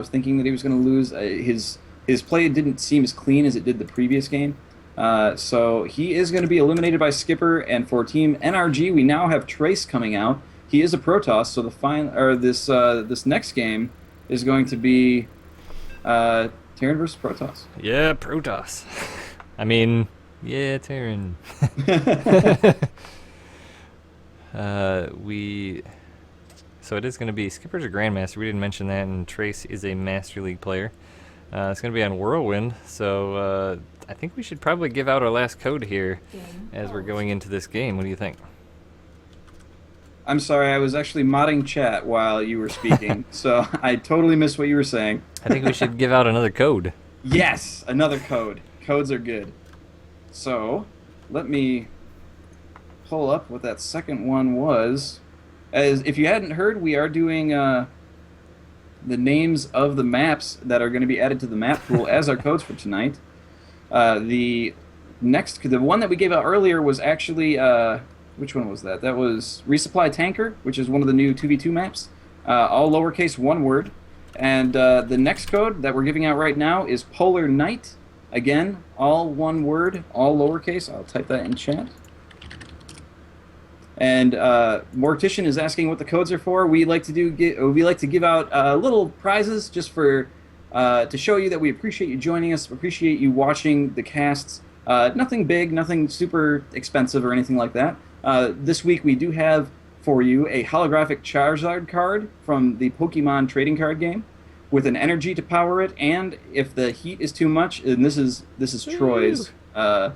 was thinking that he was going to lose. His play didn't seem as clean as it did the previous game. So he is going to be eliminated by Skipper. And for Team NrG, we now have Trace coming out. He is a Protoss, so this next game is going to be Terran versus Protoss. Yeah, Protoss. I mean, yeah, Terran. So it is going to be Skipper's a Grandmaster. We didn't mention that, and Trace is a Master League player. It's going to be on Whirlwind, so I think we should probably give out our last code here as we're going into this game. What do you think? I'm sorry, I was actually modding chat while you were speaking, so I totally missed what you were saying. I think we should give out another code. Yes, another code. Codes are good. So, let me pull up what that second one was. As if you hadn't heard, we are doing the names of the maps that are going to be added to the map pool as our codes for tonight. The one that we gave out earlier was actually which one was that? That was Resupply Tanker, which is one of the new 2v2 maps. All lowercase, one word. And the next code that we're giving out right now is Polar Night. Again, all one word, all lowercase. I'll type that in chat. And Mortician is asking what the codes are for. We like to give out little prizes just for to show you that we appreciate you joining us, appreciate you watching the casts. Nothing big, nothing super expensive or anything like that. This week we do have for you a holographic Charizard card from the Pokemon trading card game with an NrG to power it, and if the heat is too much, and this is Troy's pun,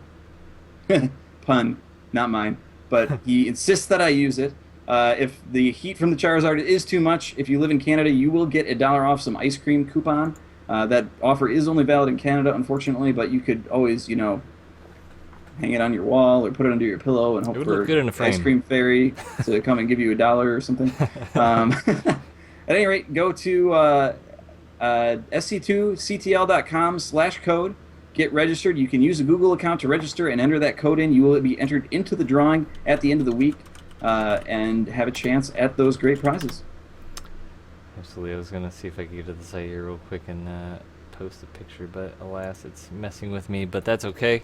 not mine, but he insists that I use it. If the heat from the Charizard is too much, if you live in Canada, you will get $1 off some ice cream coupon. That offer is only valid in Canada, unfortunately, but you could always, hang it on your wall or put it under your pillow and hope for an ice cream fairy to come and give you $1 or something. At any rate, go to SC2CTL.com/code. Get registered. You can use a Google account to register and enter that code in. You will be entered into the drawing at the end of the week and have a chance at those great prizes. Absolutely. I was going to see if I could get to the site here real quick and post a picture, but alas, it's messing with me, but that's okay.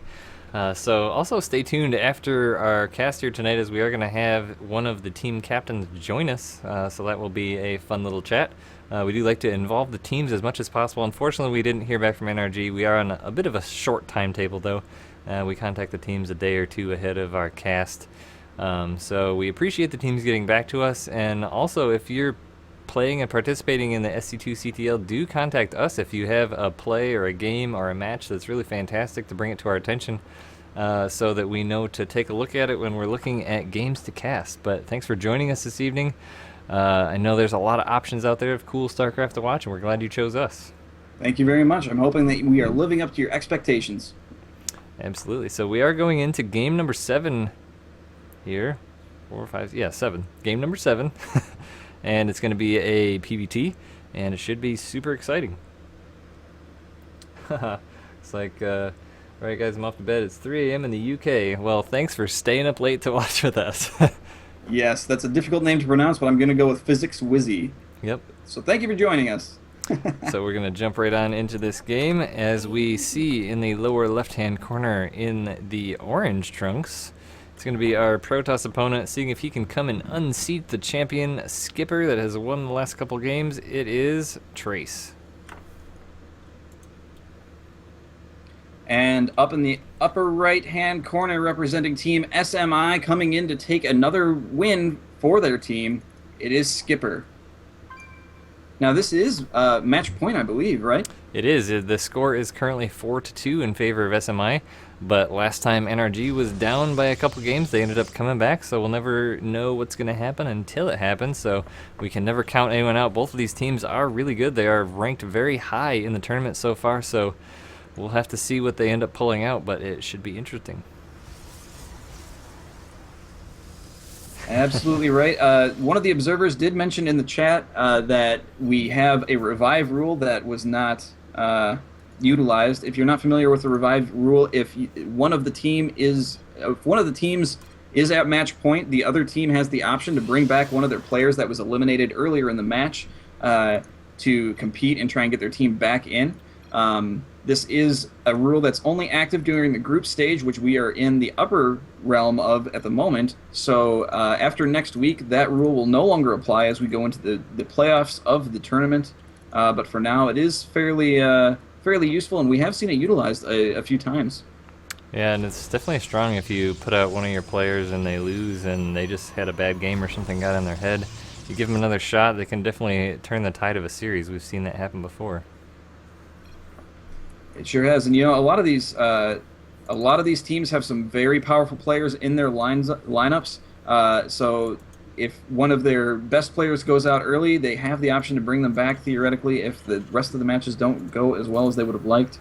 So also stay tuned after our cast here tonight, as we are going to have one of the team captains join us, so that will be a fun little chat. We do like to involve the teams as much as possible. Unfortunately, we didn't hear back from NrG. We are on a bit of a short timetable, though. We contact the teams a day or two ahead of our cast. So we appreciate the teams getting back to us. And also, if you're playing and participating in the SC2CTL, do contact us if you have a play or a game or a match that's really fantastic, to bring it to our attention so that we know to take a look at it when we're looking at games to cast. But thanks for joining us this evening. I know there's a lot of options out there of cool StarCraft to watch, and we're glad you chose us. Thank you very much. I'm hoping that we are living up to your expectations. Absolutely. So we are going into game number 7 here. 4, 5, yeah, 7. Game number 7. And it's going to be a PvT, and it should be super exciting. It's like, alright guys, I'm off to bed. It's 3 a.m. in the UK. Well, thanks for staying up late to watch with us. Yes, that's a difficult name to pronounce, but I'm going to go with Physics Wizzy. Yep. So thank you for joining us. So we're going to jump right on into this game. As we see in the lower left-hand corner in the orange trunks, it's going to be our Protoss opponent, seeing if he can come and unseat the champion Skipper that has won the last couple games. It is Trace. And up in the upper right-hand corner, representing Team sMi, coming in to take another win for their team, it is Skipper. Now this is match point, I believe, right? It is. The score is currently 4-2 in favor of sMi, but last time NrG was down by a couple games, they ended up coming back, so we'll never know what's going to happen until it happens, so we can never count anyone out. Both of these teams are really good. They are ranked very high in the tournament so far, so we'll have to see what they end up pulling out, but it should be interesting. Absolutely right. One of the observers did mention in the chat that we have a revive rule that was not utilized. If you're not familiar with the revive rule, if one of the teams is at match point, the other team has the option to bring back one of their players that was eliminated earlier in the match to compete and try and get their team back in. This is a rule that's only active during the group stage, which we are in the upper realm of at the moment. So after next week, that rule will no longer apply as we go into the playoffs of the tournament. But for now, it is fairly useful, and we have seen it utilized a few times. Yeah, and it's definitely strong if you put out one of your players and they lose and they just had a bad game or something got in their head. You give them another shot, they can definitely turn the tide of a series. We've seen that happen before. It sure has, and a lot of these teams have some very powerful players in their lineups. So if one of their best players goes out early, they have the option to bring them back theoretically if the rest of the matches don't go as well as they would have liked.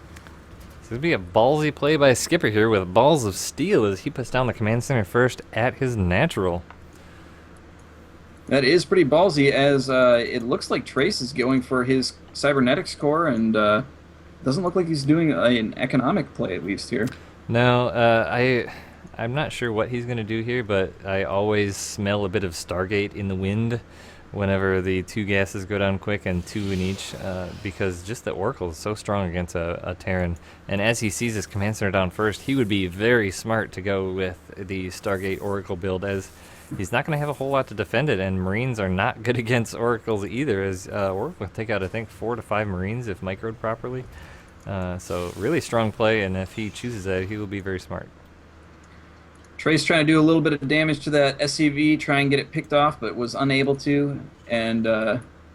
So it'd be a ballsy play by Skipper here with balls of steel as he puts down the command center first at his natural. That is pretty ballsy, as it looks like Trace is going for his cybernetics core, and doesn't look like he's doing an economic play, at least here. No, I'm not sure what he's going to do here, but I always smell a bit of Stargate in the wind whenever the two gases go down quick, and two in each, because just the Oracle is so strong against a Terran. And as he sees his command center down first, he would be very smart to go with the Stargate Oracle build, as he's not going to have a whole lot to defend it, and Marines are not good against Oracles either, as Oracle will take out, I think, 4 to 5 Marines if microed properly. So really strong play, and if he chooses that, he will be very smart. Trace trying to do a little bit of damage to that SCV, try and get it picked off, but was unable to, and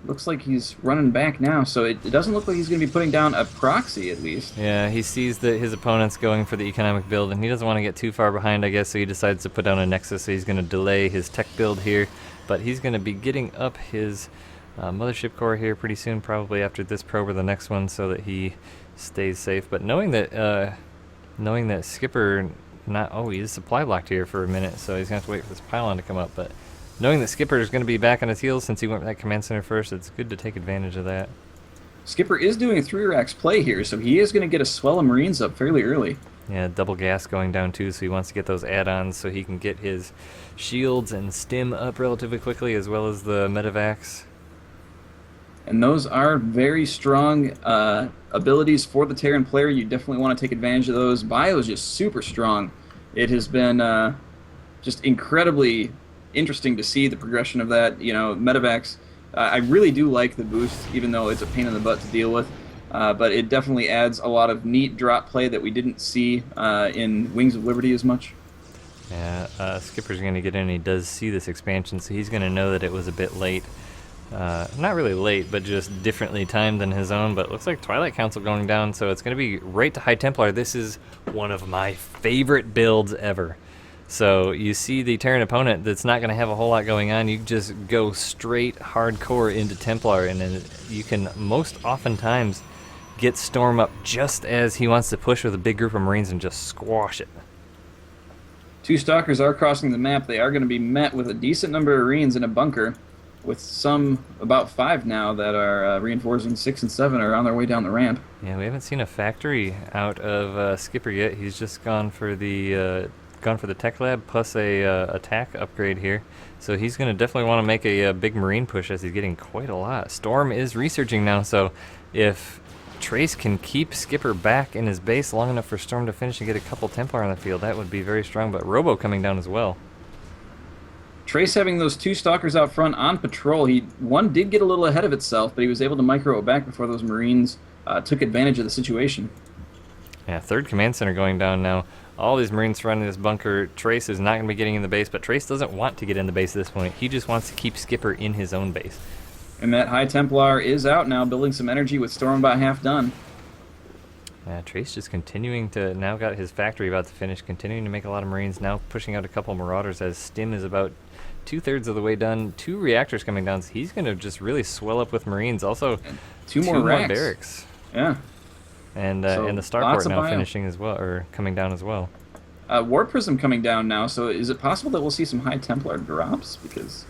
looks like he's running back now, so it doesn't look like he's going to be putting down a proxy, at least. Yeah, he sees that his opponent's going for the economic build, and he doesn't want to get too far behind, I guess, so he decides to put down a Nexus, so he's going to delay his tech build here, but he's going to be getting up his mothership core here pretty soon, probably after this probe or the next one, so that he stays safe. But knowing that Skipper, he is supply blocked here for a minute, so he's going to have to wait for this pylon to come up, but knowing that Skipper is going to be back on his heels since he went with that command center first, it's good to take advantage of that. Skipper is doing a 3-racks play here, so he is going to get a swell of Marines up fairly early. Yeah, double gas going down too, so he wants to get those add-ons so he can get his shields and stim up relatively quickly, as well as the medevacs. And those are very strong abilities for the Terran player. You definitely want to take advantage of those. Bio is just super strong. It has been just incredibly interesting to see the progression of that. Medevacs, I really do like the boost, even though it's a pain in the butt to deal with. But it definitely adds a lot of neat drop play that we didn't see in Wings of Liberty as much. Yeah, Skipper's going to get in. He does see this expansion, so he's going to know that it was a bit late. Not really late, but just differently timed than his own. But it looks like Twilight Council going down, so it's going to be right to High Templar. This is one of my favorite builds ever. So you see the Terran opponent that's not going to have a whole lot going on. You just go straight hardcore into Templar, and then you can most oftentimes get Storm up just as he wants to push with a big group of Marines and just squash it. 2 Stalkers are crossing the map. They are going to be met with a decent number of Marines in a bunker, with some, about 5 now, that are reinforcing. 6 and 7 are on their way down the ramp. Yeah, we haven't seen a factory out of Skipper yet. He's just gone for the tech lab plus a attack upgrade here. So he's going to definitely want to make a big Marine push, as he's getting quite a lot. Storm is researching now, so if Trace can keep Skipper back in his base long enough for Storm to finish and get a couple Templar on the field, that would be very strong. But Robo coming down as well. Trace having those 2 Stalkers out front on patrol. One did get a little ahead of itself, but he was able to micro it back before those Marines took advantage of the situation. Yeah, 3rd command center going down now. All these Marines surrounding this bunker. Trace is not going to be getting in the base, but Trace doesn't want to get in the base at this point. He just wants to keep Skipper in his own base. And that High Templar is out now, building some energy with Storm about half done. Yeah, Trace just continuing to, now got his factory about to finish, continuing to make a lot of Marines, now pushing out a couple Marauders as Stim is about 2/3 of the way done. 2 reactors coming down, so he's going to just really swell up with Marines. Also, and 2 more barracks. Yeah. And the starport now finishing as well, or coming down as well. War Prism coming down now, so is it possible that we'll see some High Templar drops? Because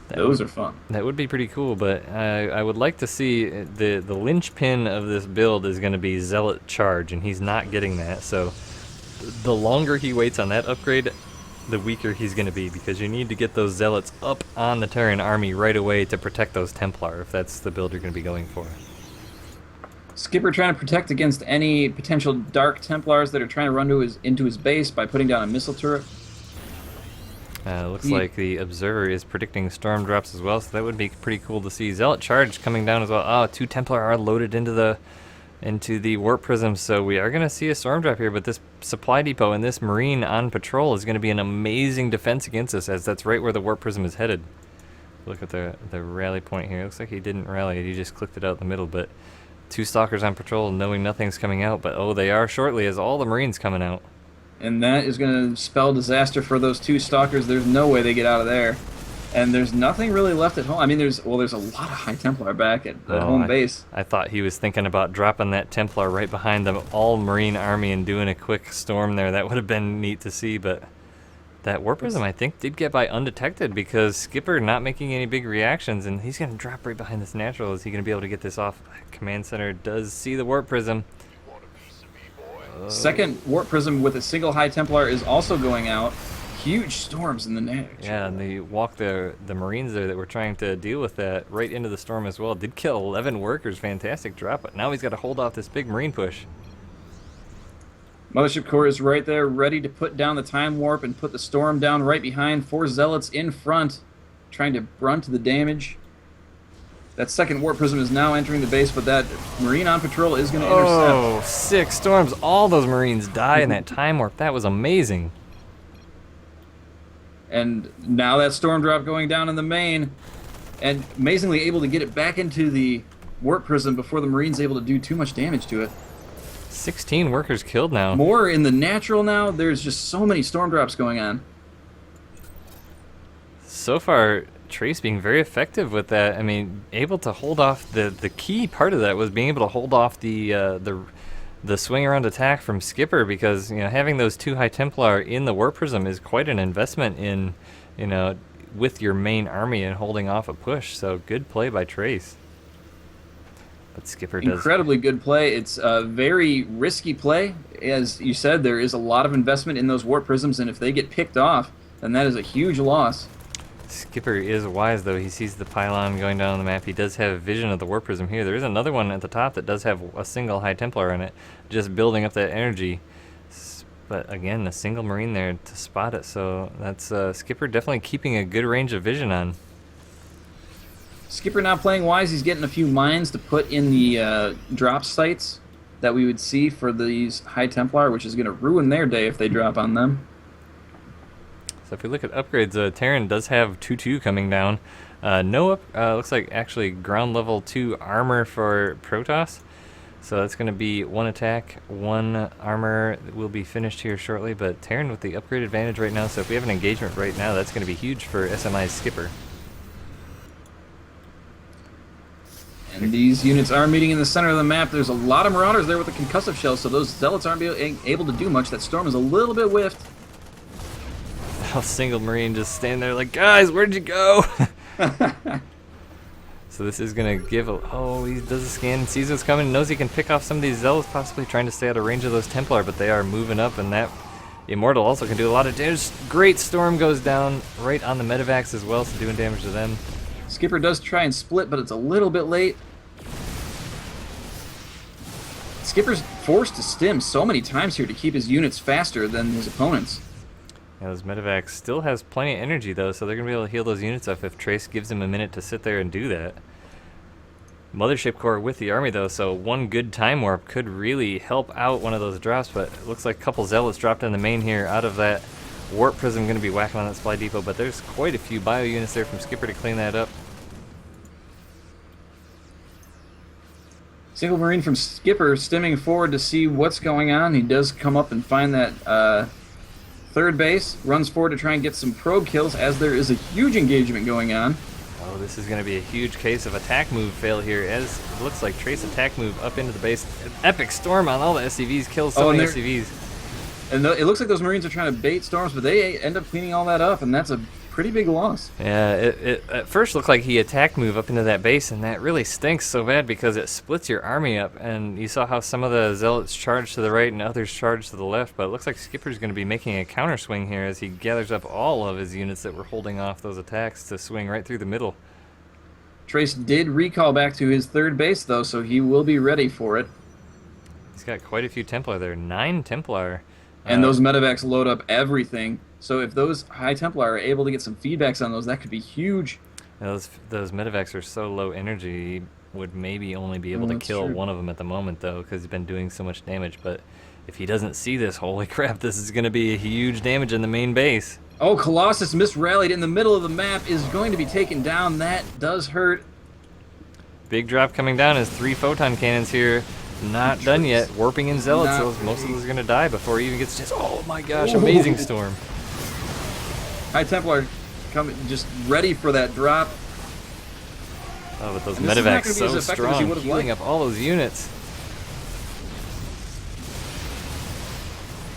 those are fun. That would be pretty cool, but I would like to see the linchpin of this build is going to be Zealot Charge, and he's not getting that. So the longer he waits on that upgrade, the weaker he's going to be, because you need to get those Zealots up on the Terran army right away to protect those Templar, if that's the build you're going to be going for. Skipper trying to protect against any potential Dark Templars that are trying to run into his base by putting down a missile turret. Looks like the Observer is predicting storm drops as well, so that would be pretty cool to see. Zealot charge coming down as well. Oh, 2 Templar are loaded into the Warp Prism, so we are going to see a storm drop here, but this supply depot and this Marine on patrol is going to be an amazing defense against us, as that's right where the Warp Prism is headed. Look at the rally point here. Looks like he didn't rally it, he just clicked it out in the middle, but 2 Stalkers on patrol knowing nothing's coming out, but oh, they are shortly, as all the Marines coming out. And that is going to spell disaster for those 2 Stalkers. There's no way they get out of there. And there's nothing really left at home. I mean, there's a lot of High Templar back at home base. I thought he was thinking about dropping that Templar right behind the all-Marine army and doing a quick storm there. That would have been neat to see, but that Warp Prism, I think, did get by undetected, because Skipper not making any big reactions, and he's going to drop right behind this natural. Is he going to be able to get this off? Command Center does see the Warp Prism. Second Warp Prism with a single High Templar is also going out. Huge storms in the net. Yeah, and they walked the Marines there that were trying to deal with that right into the storm as well. Did kill 11 workers, fantastic drop, but now he's got to hold off this big Marine push. Mothership Core is right there, ready to put down the Time Warp and put the storm down right behind. 4 Zealots in front, trying to brunt the damage. That second Warp Prism is now entering the base, but that Marine on patrol is going to intercept. Oh, 6 storms. All those Marines die in that Time Warp. That was amazing. And now that storm drop going down in the main, and amazingly able to get it back into the Warp Prism before the Marine's able to do too much damage to it. 16 workers killed now. More in the natural now. There's just so many storm drops going on. So far, Trace being very effective with that. I mean, able to hold off the key part of that was being able to hold off the swing around attack from Skipper, because having those 2 High Templar in the Warp Prism is quite an investment in with your main army and holding off a push. So good play by Trace. But Skipper does incredibly good play. It's a very risky play. As you said, there is a lot of investment in those Warp Prisms, and if they get picked off, then that is a huge loss. Skipper is wise, though. He sees the pylon going down on the map. He does have vision of the Warp Prism here. There is another one at the top that does have a single High Templar in it, just building up that energy. But again, a single Marine there to spot it, so that's Skipper definitely keeping a good range of vision on. Skipper now playing wise. He's getting a few mines to put in the drop sites that we would see for these High Templar, which is going to ruin their day if they drop on them. So if we look at upgrades, Terran does have 2-2 coming down. Looks like actually ground level 2 armor for Protoss. So that's going to be 1 attack, 1 armor. Will be finished here shortly, but Terran with the upgrade advantage right now. So if we have an engagement right now, that's going to be huge for SMI's Skipper. And these units are meeting in the center of the map. There's a lot of Marauders there with the concussive shells, so those Zealots aren't able to do much. That storm is a little bit whiffed. A single Marine just standing there like, guys, where'd you go? So this is going to give he does a scan, sees what's coming, knows he can pick off some of these Zealots, possibly trying to stay out of range of those Templar, but they are moving up, and that Immortal also can do a lot of damage. Great storm goes down right on the Medivacs as well, so doing damage to them. Skipper does try and split, but it's a little bit late. Skipper's forced to stim so many times here to keep his units faster than his opponents. Yeah, those Medivacs still has plenty of energy, though, so they're going to be able to heal those units up if Trace gives him a minute to sit there and do that. Mothership Core with the army, though, so 1 good Time Warp could really help out one of those drops, but it looks like a couple Zealots dropped in the main here out of that Warp Prism, going to be whacking on that supply depot, but there's quite a few bio units there from Skipper to clean that up. Single Marine from Skipper stimming forward to see what's going on. He does come up and find that third base, runs forward to try and get some probe kills as there is a huge engagement going on. Oh, this is going to be a huge case of attack move fail here, as it looks like Trace attack move up into the base. An epic storm on all the SCVs, kills so many SCVs. And it looks like those Marines are trying to bait storms, but they end up cleaning all that up, and that's a pretty big loss. Yeah, it at first looked like he attack move up into that base, and that really stinks so bad because it splits your army up. And you saw how some of the zealots charge to the right and others charge to the left, but it looks like Skipper's going to be making a counter swing here as he gathers up all of his units that were holding off those attacks to swing right through the middle. Trace did recall back to his third base, though, so he will be ready for it. He's got quite a few Templar there, 9 Templar. And those medevacs load up everything. So if those High Templar are able to get some feedbacks on those, that could be huge. Those medevacs are so low energy, he would maybe only be able to kill one of them at the moment, though, because he's been doing so much damage. But if he doesn't see this, holy crap, this is going to be a huge damage in the main base. Oh, Colossus misrallied in the middle of the map, is going to be taken down. That does hurt. Big drop coming down as 3 photon cannons here. Not done yet. Warping in zealots, so most of those are going to die before he even gets just. Oh my gosh, amazing storm. High Templar just ready for that drop. Oh, but those medevacs so strong, healing up all those units.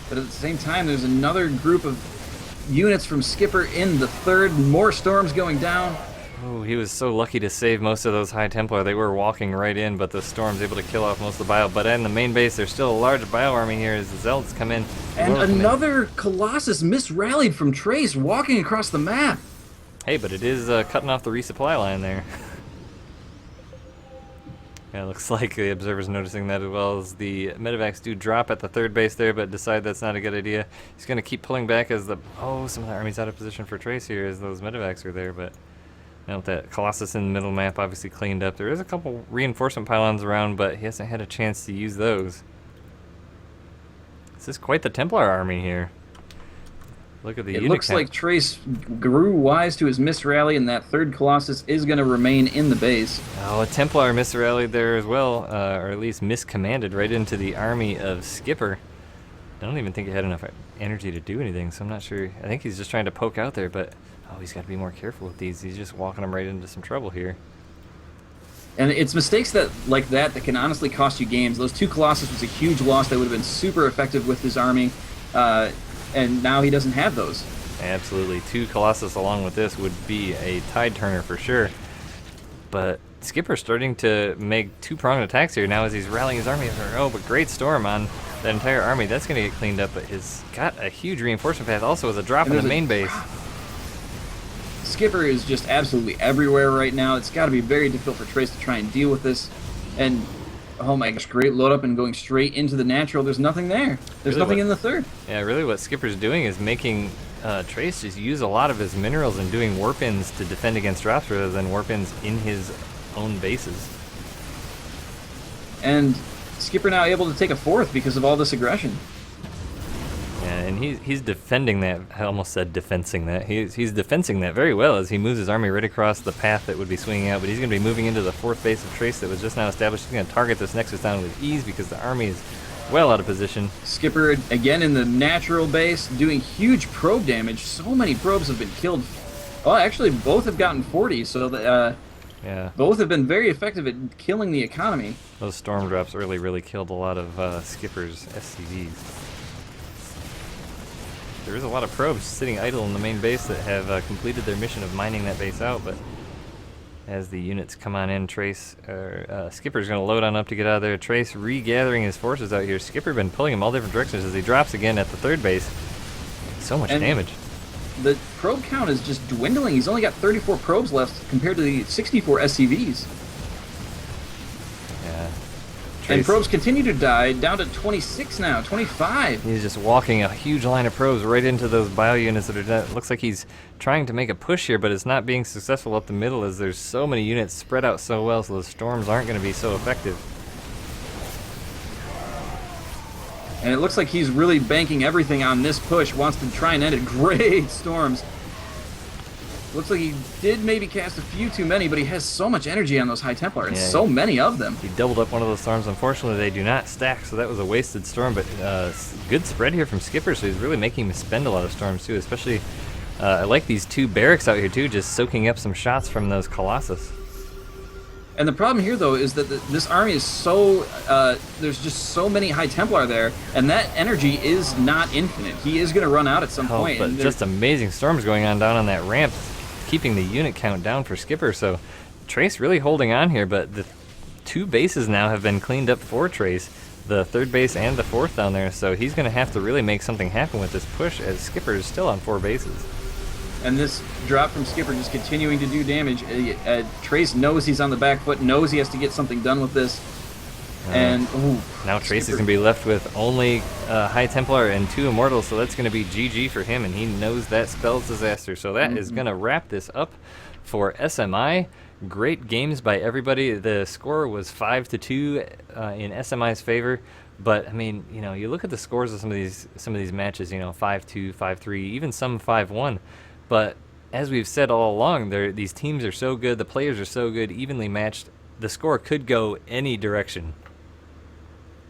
But at the same time, there's another group of units from Skipper in the third. More storms going down. Oh, he was so lucky to save most of those High Templar. They were walking right in, but the storm's able to kill off most of the bio. But in the main base, there's still a large bio army here as the zealots come in. And another Colossus misrallied from Trace, walking across the map. Hey, but it is cutting off the resupply line there. Yeah, it looks like the observer's noticing that as well, as the medevacs do drop at the third base there, but decide that's not a good idea. He's going to keep pulling back as the... Oh, some of the army's out of position for Trace here as those medevacs are there, but... Now with that Colossus in the middle map obviously cleaned up. There is a couple reinforcement pylons around, but he hasn't had a chance to use those. This is quite the Templar army here. Look at the unit It looks like Trace grew wise to his misrally, and that third Colossus is going to remain in the base. Oh, a Templar misrallied there as well, or at least miscommanded right into the army of Skipper. I don't even think he had enough energy to do anything, so I'm not sure. I think he's just trying to poke out there, but oh, he's got to be more careful with these. He's just walking them right into some trouble here. And it's mistakes like that can honestly cost you games. Those 2 Colossus was a huge loss that would have been super effective with his army. And now he doesn't have those. Absolutely. 2 Colossus along with this would be a tide turner for sure. But Skipper's starting to make 2-pronged attacks here now as he's rallying his army. Oh, but great storm on that entire army. That's going to get cleaned up, but he's got a huge reinforcement path also as a drop in the main base. Skipper is just absolutely everywhere right now. It's got to be very difficult for Trace to try and deal with this. And oh my gosh, great load up and going straight into the natural. There's nothing there. There's nothing in the third. Yeah, really what Skipper's doing is making Trace just use a lot of his minerals and doing warp-ins to defend against drops rather than warp-ins in his own bases. And Skipper now able to take a 4th because of all this aggression. Yeah, and he's defending that. I almost said defensing that. He's defensing that very well as he moves his army right across the path that would be swinging out. But he's going to be moving into the 4th base of Trace that was just now established. He's going to target this nexus down with ease because the army is well out of position. Skipper again in the natural base doing huge probe damage. So many probes have been killed. Oh, actually both have gotten 40, so yeah, both have been very effective at killing the economy. Those storm drops early really killed a lot of Skipper's SCVs. There is a lot of probes sitting idle in the main base that have completed their mission of mining that base out, but as the units come on in, Skipper's going to load on up to get out of there. Trace regathering his forces out here. Skipper been pulling him all different directions as he drops again at the third base. So much damage. The probe count is just dwindling. He's only got 34 probes left compared to the 64 SCVs. Yeah. And probes continue to die, down to 26 now, 25. He's just walking a huge line of probes right into those bio units that are dead. Looks like he's trying to make a push here, but it's not being successful up the middle as there's so many units spread out so well, so the storms aren't going to be so effective. And it looks like he's really banking everything on this push, wants to try and end it. Great storms. Looks like he did maybe cast a few too many, but he has so much energy on those High Templar, and so many of them. He doubled up one of those storms. Unfortunately, they do not stack, so that was a wasted storm, but good spread here from Skipper, so he's really making him spend a lot of storms, too, especially, I like these 2 barracks out here, too, just soaking up some shots from those Colossus. And the problem here, though, is that this army is so there's just so many High Templar there, and that energy is not infinite. He is going to run out at some point. But just amazing storms going on down that ramp, keeping the unit count down for Skipper. So Trace really holding on here, but the 2 bases now have been cleaned up for Trace, the 3rd base and the 4th down there. So he's going to have to really make something happen with this push, as Skipper is still on 4 bases. And this drop from Skipper just continuing to do damage. Trace knows he's on the back foot, knows he has to get something done with this. And now Trace is going to be left with only High Templar and 2 Immortals, so that's going to be GG for him, and he knows that spells disaster. So that is going to wrap this up for SMI. Great games by everybody. The score was 5-2 in SMI's favor. But I mean, you know, you look at the scores of some of these matches. You know, 5-2, 5-3, even some 5-1. But as we've said all along, these teams are so good, the players are so good, evenly matched. The score could go any direction.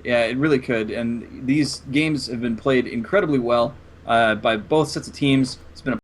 Yeah, it really could. And these games have been played incredibly well by both sets of teams. It's been a